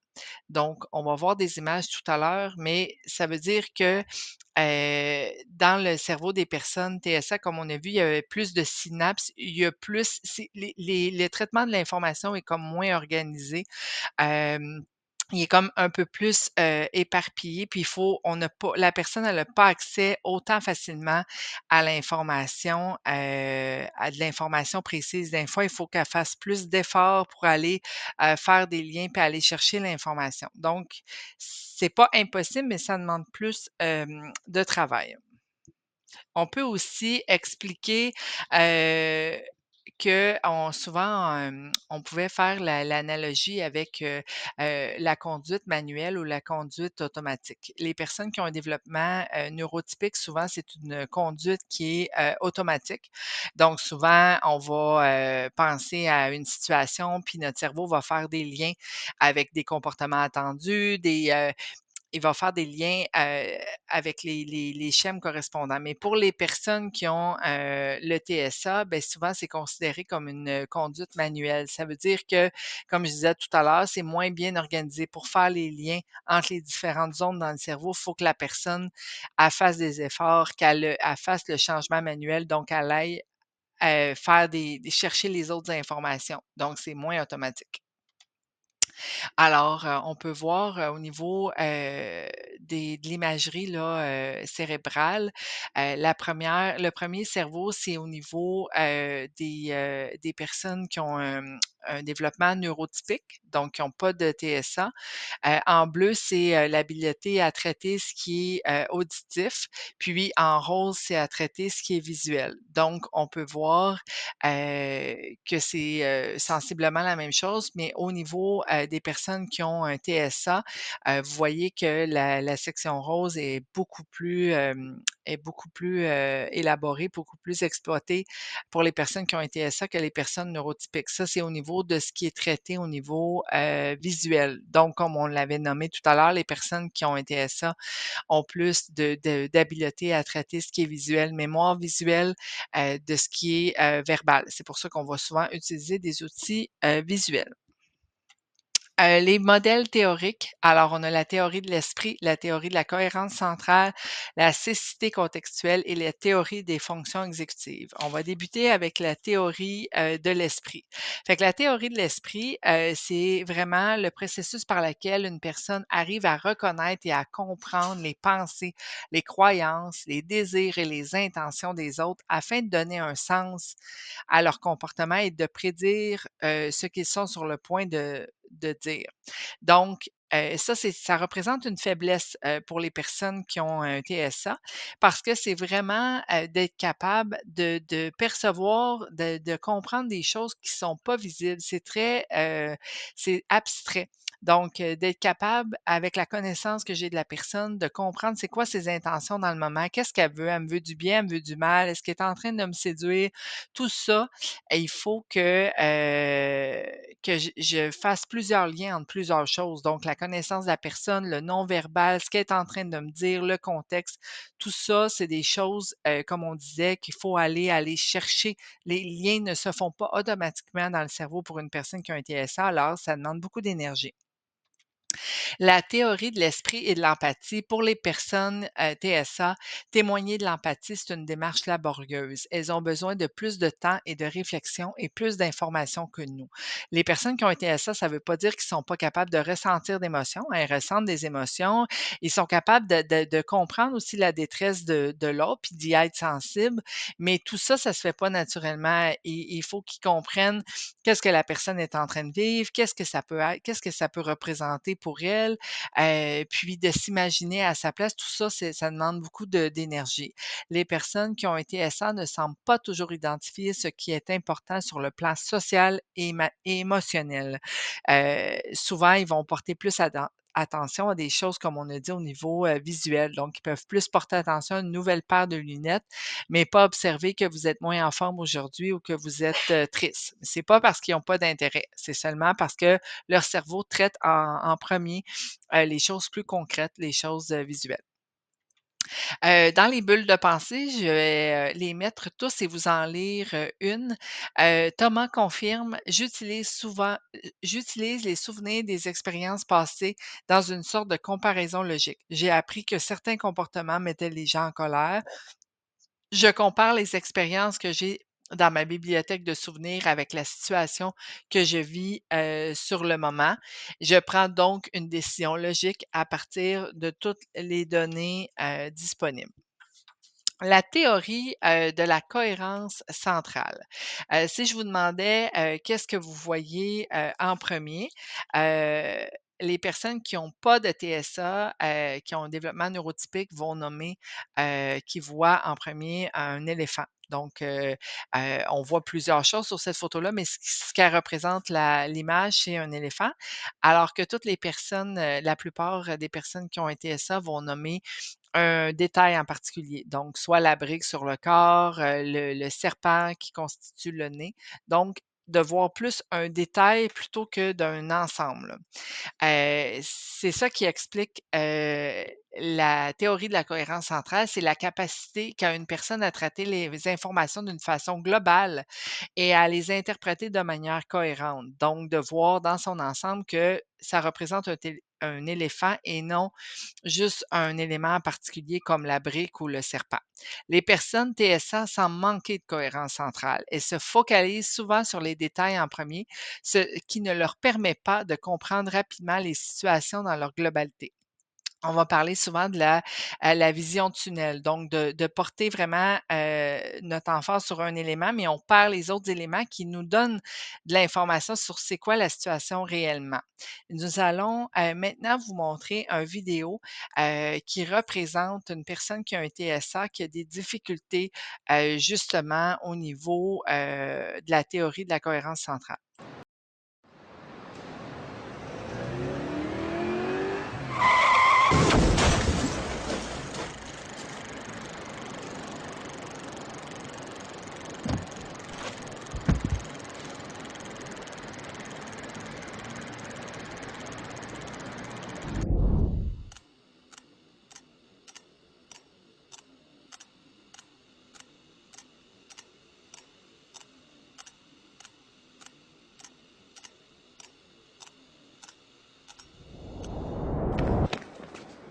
Donc, on va voir des images tout à l'heure, mais ça veut dire que dans le cerveau des personnes TSA, comme on a vu, il y avait plus de synapses, il y a plus, le traitement de l'information est comme moins organisé. Hem, il est comme un peu plus, éparpillé, puis on n'a pas la personne elle a pas accès autant facilement à l'information, à de l'information précise. Des fois, il faut qu'elle fasse plus d'efforts pour aller, faire des liens puis aller chercher l'information. Donc, c'est pas impossible, mais ça demande plus, de travail. On peut aussi expliquer, qu'on souvent, on pouvait faire l'analogie avec, la conduite manuelle ou la conduite automatique. Les personnes qui ont un développement, neurotypique, souvent, c'est une conduite qui est, automatique. Donc souvent, on va, penser à une situation, puis notre cerveau va faire des liens avec des comportements attendus, il va faire des liens avec les schèmes correspondants. Mais pour les personnes qui ont le TSA, ben souvent, c'est considéré comme une conduite manuelle. Ça veut dire que, comme je disais tout à l'heure, c'est moins bien organisé. Pour faire les liens entre les différentes zones dans le cerveau, il faut que la personne elle fasse des efforts, elle fasse le changement manuel, donc elle aille faire chercher les autres informations. Donc, c'est moins automatique. Alors, on peut voir, au niveau, de l'imagerie là, cérébrale, le premier cerveau, c'est au niveau, des personnes qui ont un développement neurotypique, donc qui ont pas de TSA. En bleu, c'est, l'habileté à traiter ce qui est, auditif, puis en rose, c'est à traiter ce qui est visuel. Donc on peut voir, que c'est, sensiblement la même chose, mais au niveau, des personnes qui ont un TSA, vous voyez que la section rose est beaucoup plus, élaborée, beaucoup plus exploitée pour les personnes qui ont un TSA que les personnes neurotypiques. Ça, c'est au niveau de ce qui est traité au niveau, visuel. Donc, comme on l'avait nommé tout à l'heure, les personnes qui ont un TSA ont plus d'habileté à traiter ce qui est visuel, mémoire visuelle, de ce qui est, verbal. C'est pour ça qu'on va souvent utiliser des outils, visuels. Les modèles théoriques, alors on a la théorie de l'esprit, la théorie de la cohérence centrale, la cécité contextuelle et la théorie des fonctions exécutives. On va débuter avec la théorie, de l'esprit. Fait que la théorie de l'esprit, c'est vraiment le processus par lequel une personne arrive à reconnaître et à comprendre les pensées, les croyances, les désirs et les intentions des autres afin de donner un sens à leur comportement et de prédire, ce qu'ils sont sur le point de dire. Donc, ça représente une faiblesse, pour les personnes qui ont un TSA parce que c'est vraiment, d'être capable de percevoir, de comprendre des choses qui sont pas visibles. C'est abstrait. Donc, d'être capable, avec la connaissance que j'ai de la personne, de comprendre c'est quoi ses intentions dans le moment, qu'est-ce qu'elle veut? Elle me veut du bien, elle me veut du mal? Est-ce qu'elle est en train de me séduire? Tout ça, et il faut que je fasse plusieurs liens entre plusieurs choses. Donc, la connaissance de la personne, le non-verbal, ce qu'elle est en train de me dire, le contexte, tout ça, c'est des choses, comme on disait, qu'il faut aller chercher. Les liens ne se font pas automatiquement dans le cerveau pour une personne qui a un TSA, alors ça demande beaucoup d'énergie. La théorie de l'esprit et de l'empathie pour les personnes TSA, témoigner de l'empathie, c'est une démarche laborieuse. Elles ont besoin de plus de temps et de réflexion et plus d'informations que nous. Les personnes qui ont un TSA, ça ne veut pas dire qu'ils ne sont pas capables de ressentir d'émotions. Elles ressentent des émotions. Ils sont capables de comprendre aussi la détresse de l'autre puis d'y être sensible. Mais tout ça, ça ne se fait pas naturellement. Il faut qu'ils comprennent qu'est-ce que la personne est en train de vivre, qu'est-ce que ça peut être, qu'est-ce que ça peut représenter pour elle, puis de s'imaginer à sa place, tout ça, ça demande beaucoup d'énergie. Les personnes qui ont été SA ne semblent pas toujours identifier ce qui est important sur le plan social et émotionnel. Souvent, ils vont porter plus attention à des choses, comme on a dit, au niveau visuel. Donc, ils peuvent plus porter attention à une nouvelle paire de lunettes, mais pas observer que vous êtes moins en forme aujourd'hui ou que vous êtes triste. C'est pas parce qu'ils n'ont pas d'intérêt, c'est seulement parce que leur cerveau traite en premier les choses plus concrètes, les choses visuelles. Dans les bulles de pensée, je vais les mettre tous et vous en lire une. Thomas confirme, j'utilise les souvenirs des expériences passées dans une sorte de comparaison logique. J'ai appris que certains comportements mettaient les gens en colère. Je compare les expériences que j'ai dans ma bibliothèque de souvenirs avec la situation que je vis, sur le moment. Je prends donc une décision logique à partir de toutes les données, disponibles. La théorie, de la cohérence centrale. Si je vous demandais, qu'est-ce que vous voyez, en premier, er les personnes qui ont pas de TSA, qui ont un développement neurotypique vont nommer, qu'ils voient en premier un éléphant. Donc, on voit plusieurs choses sur cette photo-là, mais ce qu'elle représente l'image, c'est un éléphant. Alors que toutes les personnes, la plupart des personnes qui ont un TSA vont nommer un détail en particulier. Donc, soit la brique sur le corps, le serpent qui constitue le nez. Donc, de voir plus un détail plutôt que d'un ensemble. C'est ça qui explique, la théorie de la cohérence centrale, c'est la capacité qu'a une personne à traiter les informations d'une façon globale et à les interpréter de manière cohérente. Donc de voir dans son ensemble que ça représente un éléphant et non juste un élément en particulier comme la brique ou le serpent. Les personnes TSA semblent manquer de cohérence centrale et se focalisent souvent sur les détails en premier, ce qui ne leur permet pas de comprendre rapidement les situations dans leur globalité. On va parler souvent de la vision tunnel, donc de porter vraiment, notre emphase sur un élément, mais on perd les autres éléments qui nous donnent de l'information sur c'est quoi la situation réellement. Nous allons, maintenant vous montrer un vidéo, qui représente une personne qui a un TSA, qui a des difficultés, justement au niveau, de la théorie de la cohérence centrale.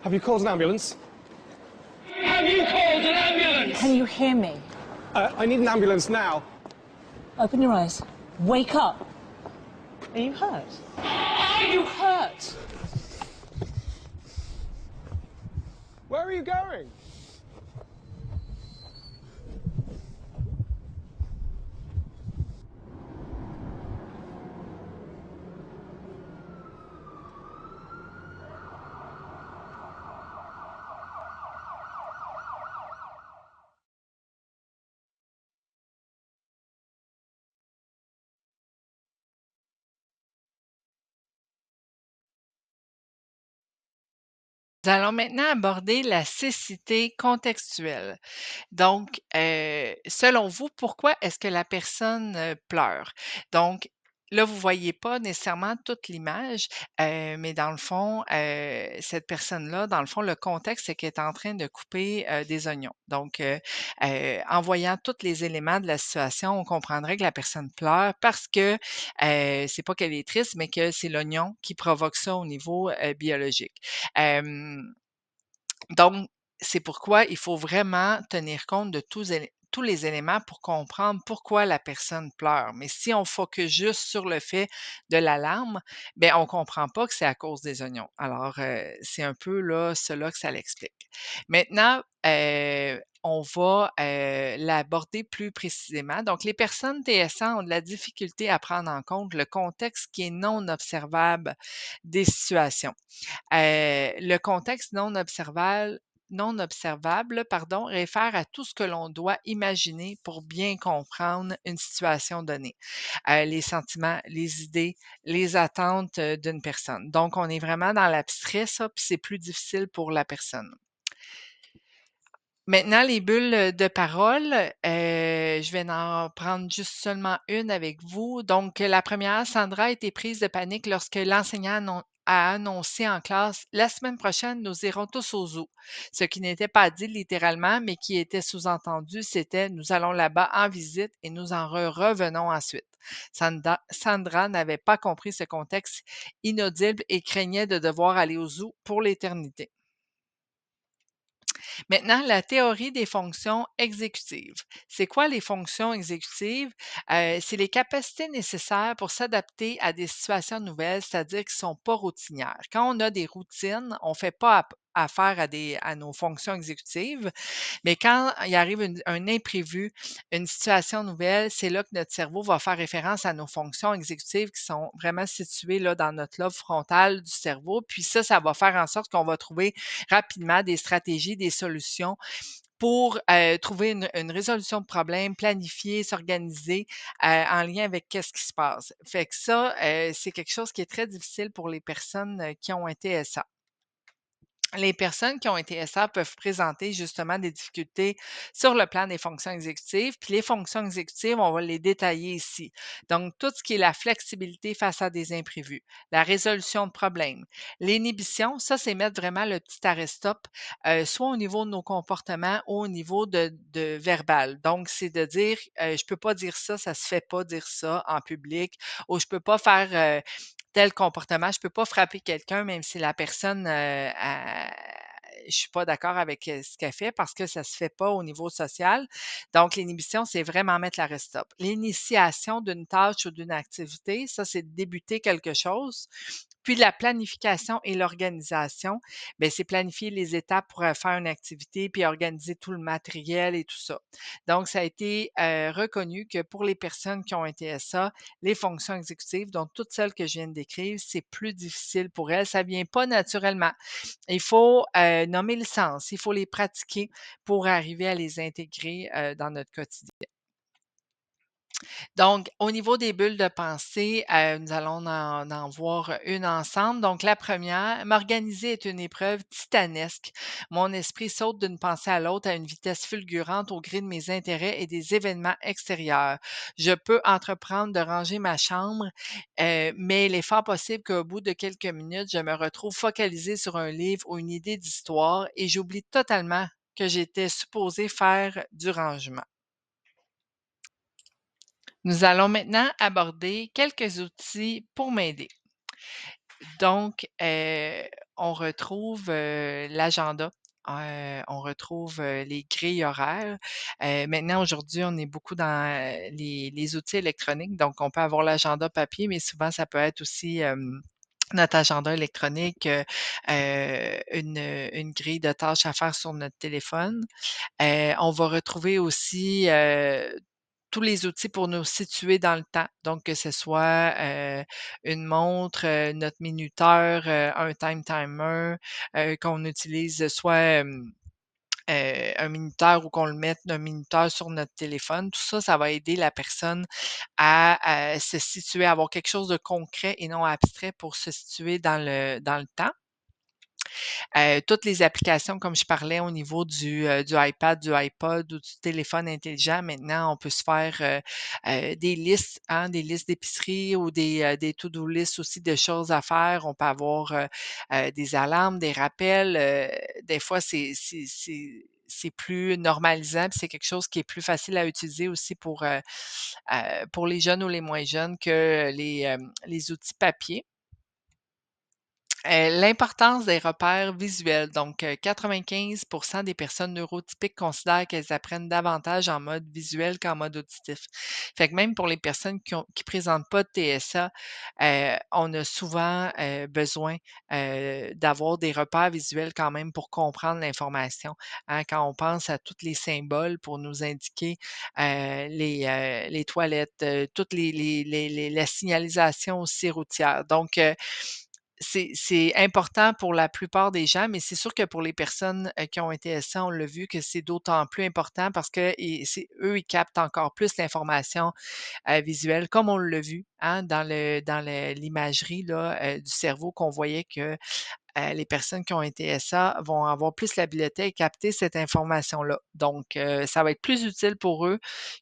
Have you called an ambulance? Have you called an ambulance? Can you hear me? I need an ambulance now. Open your eyes. Wake up. Are you hurt? Are you hurt? Where are you going? Nous allons maintenant aborder la cécité contextuelle. Donc, selon vous, pourquoi est-ce que la personne, pleure? Donc, là, vous ne voyez pas nécessairement toute l'image, mais dans le fond, cette personne-là, dans le fond, le contexte, c'est qu'elle est en train de couper, des oignons. Donc, en voyant tous les éléments de la situation, on comprendrait que la personne pleure parce que, c'est pas qu'elle est triste, mais que c'est l'oignon qui provoque ça au niveau, biologique. Hem donc, c'est pourquoi il faut vraiment tenir compte de tous les éléments pour comprendre pourquoi la personne pleure. Mais si on focus juste sur le fait de l'alarme, ben on comprend pas que c'est à cause des oignons. Alors, c'est un peu là, cela que ça l'explique. Maintenant, on va, l'aborder plus précisément. Donc, les personnes TSA ont de la difficulté à prendre en compte le contexte qui est non observable des situations. Le contexte non observable, pardon, réfère à tout ce que l'on doit imaginer pour bien comprendre une situation donnée. Les sentiments, les idées, les attentes, d'une personne. Donc on est vraiment dans l'abstrait ça, puis c'est plus difficile pour la personne. Maintenant, les bulles, de parole, je vais en prendre juste seulement une avec vous. Donc, la première, Sandra a été prise de panique lorsque l'enseignant a annoncé en classe: «La semaine prochaine, nous irons tous au zoo». Ce qui n'était pas dit littéralement, mais qui était sous-entendu, c'était: «Nous allons là-bas en visite et nous en revenons ensuite». Sandra n'avait pas compris ce contexte inaudible et craignait de devoir aller au zoo pour l'éternité. Maintenant, la théorie des fonctions exécutives. C'est quoi les fonctions exécutives? C'est les capacités nécessaires pour s'adapter à des situations nouvelles, c'est-à-dire qui ne sont pas routinières. Quand on a des routines, on ne fait pas affaire à nos fonctions exécutives, mais quand il arrive un imprévu, une situation nouvelle, c'est là que notre cerveau va faire référence à nos fonctions exécutives qui sont vraiment situées là, dans notre lobe frontal du cerveau. Puis ça va faire en sorte qu'on va trouver rapidement des stratégies, des solutions pour trouver une résolution de problème, planifier, s'organiser en lien avec qu'est-ce qui se passe. Fait que ça, c'est quelque chose qui est très difficile pour les personnes qui ont un TSA. Les personnes qui ont été TSA peuvent présenter justement des difficultés sur le plan des fonctions exécutives. Puis les fonctions exécutives, on va les détailler ici. Donc, tout ce qui est la flexibilité face à des imprévus, la résolution de problèmes, l'inhibition, ça, c'est mettre vraiment le petit arrêt-stop, soit au niveau de nos comportements ou au niveau de verbal. Donc, c'est de dire, je peux pas dire ça, ça se fait pas dire ça en public, ou je peux pas faire tel comportement. Je peux pas frapper quelqu'un même si la personne, je suis pas d'accord avec, ce qu'elle fait parce que ça se fait pas au niveau social. Donc l'inhibition, c'est vraiment mettre l'arrêt stop. L'initiation d'une tâche ou d'une activité, ça, c'est de débuter quelque chose. Puis la planification et l'organisation, bien, c'est planifier les étapes pour, faire une activité, puis organiser tout le matériel et tout ça. Donc ça a été, reconnu que pour les personnes qui ont un TSA, les fonctions exécutives, donc toutes celles que je viens de décrire, c'est plus difficile pour elles. Ça vient pas naturellement. Il faut, nommer le sens, il faut les pratiquer pour arriver à les intégrer, dans notre quotidien. Donc, au niveau des bulles de pensée, nous allons en voir une ensemble. Donc, la première, m'organiser est une épreuve titanesque. Mon esprit saute d'une pensée à l'autre à une vitesse fulgurante au gré de mes intérêts et des événements extérieurs. Je peux entreprendre de ranger ma chambre, mais il est fort possible qu'au bout de quelques minutes, je me retrouve focalisée sur un livre ou une idée d'histoire et j'oublie totalement que j'étais supposée faire du rangement. Nous allons maintenant aborder quelques outils pour m'aider. Donc, on retrouve, l'agenda, on retrouve, les grilles horaires. Maintenant, aujourd'hui, on est beaucoup dans, les outils électroniques, donc on peut avoir l'agenda papier, mais souvent ça peut être aussi, notre agenda électronique, une grille de tâches à faire sur notre téléphone. On va retrouver aussi, tous les outils pour nous situer dans le temps. Donc, que ce soit, une montre, notre minuteur, un time timer, qu'on utilise soit, un minuteur ou qu'on le mette un minuteur sur notre téléphone. Tout ça, ça va aider la personne à se situer, à avoir quelque chose de concret et non abstrait pour se situer dans le temps. Toutes les applications, comme je parlais au niveau du iPad, du iPod ou du téléphone intelligent, maintenant, on peut se faire, des listes, hein, des listes d'épicerie ou des to-do list aussi de choses à faire. On peut avoir, des alarmes, des rappels, des fois, c'est plus normalisant, puis c'est quelque chose qui est plus facile à utiliser aussi pour les jeunes ou les moins jeunes que les outils papier. L'importance des repères visuels. Donc, 95 des personnes neurotypiques considèrent qu'elles apprennent davantage en mode visuel qu'en mode auditif. Fait que même pour les personnes qui présentent pas de TSA, on a souvent, besoin, d'avoir des repères visuels quand même pour comprendre l'information, hein. Quand on pense à tous les symboles pour nous indiquer, les toilettes, toutes la signalisation aussi routière. Donc, c'est important pour la plupart des gens, mais c'est sûr que pour les personnes, qui ont été TSA, on l'a vu que c'est d'autant plus important parce que c'est eux, ils captent encore plus l'information, visuelle, comme on l'a vu, hein, dans l'imagerie là, du cerveau qu'on voyait que, les personnes qui ont été TSA vont avoir plus l'habileté à capter cette information-là. Donc, ça va être plus utile pour eux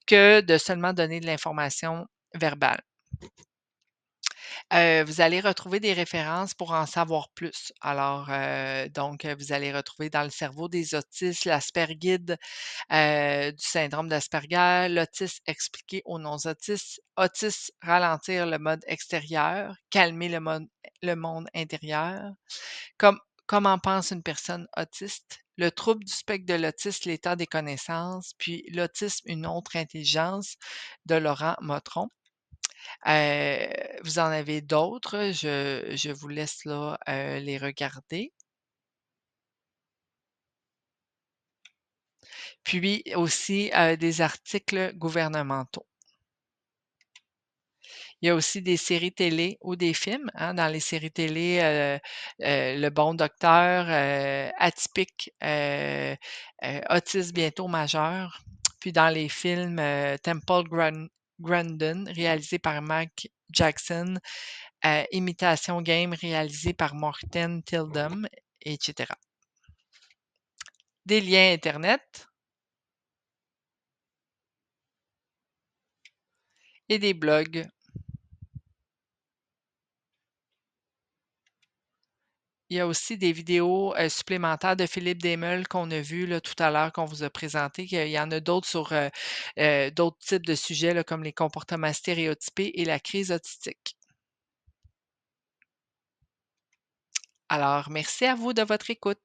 que de seulement donner de l'information verbale. Vous allez retrouver des références pour en savoir plus. Alors, donc, vous allez retrouver dans le cerveau des autistes l'Asperguide, du syndrome d'Asperger, l'autisme expliqué aux non-autistes, autisme ralentir le mode extérieur, calmer le monde intérieur, comment pense une personne autiste, le trouble du spectre de l'autisme, l'état des connaissances, puis l'autisme, une autre intelligence de Laurent Motron. Heu, vous en avez d'autres, je vous laisse là, les regarder. Puis aussi, des articles gouvernementaux. Il y a aussi des séries télé ou des films, hein. Dans les séries télé, Le Bon Docteur, Atypique, Autisme bientôt majeur. Puis dans les films, Temple Grandin, réalisé par Mike Jackson, Imitation Game, réalisé par Morten Tildum, et cetera. des liens Internet et des blogs. Il y a aussi des vidéos, supplémentaires de Philippe Desmeules qu'on a vues là, tout à l'heure, qu'on vous a présentées. Il y en a d'autres sur, d'autres types de sujets là, comme les comportements stéréotypés et la crise autistique. Alors, merci à vous de votre écoute.